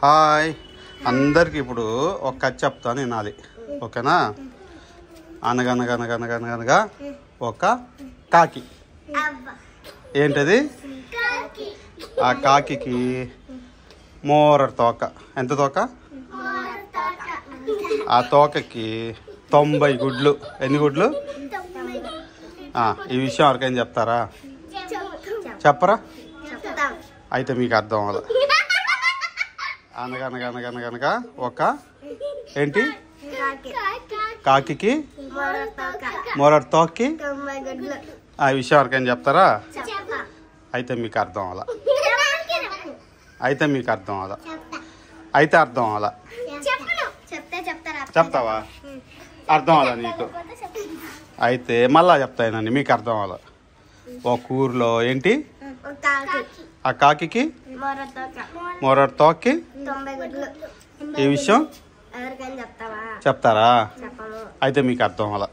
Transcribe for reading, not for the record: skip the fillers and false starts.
Hi అందరికి ఇప్పుడు ఒక కథ చెప్తాను వినాలి, ఓకేనా? అనగనగనగనగనగనగా ఒక కాకి. ఏంటది? ఆ కాకికి మోర తోక. ఎంత తోక? ఆ తోకకి 90 గుడ్లు. ఎన్ని గుడ్లు? ఈ విషయం ఎవరికైనా చెప్తారా? చెప్పరా? అయితే మీకు అర్థం అవ్వదు. అనగనగనగనగనగా ఒక ఏంటి కాకి మొరటి తోకకి ఆ విషయం ఎవరికైనా చెప్తారా? అయితే మీకు అర్థం అవ్వాల. అయితే అర్థం అవ్వాల. చెప్తావా? అర్థం అవ్వాలా నీకు? అయితే మళ్ళా చెప్తానండి, మీకు అర్థం అవ్వాల. ఒక ఊర్లో ఏంటి ఆ కాకి మొరటి తోకకి ఈ విషయం చెప్తారా? అయితే మీకు అర్థం అవ్వాల.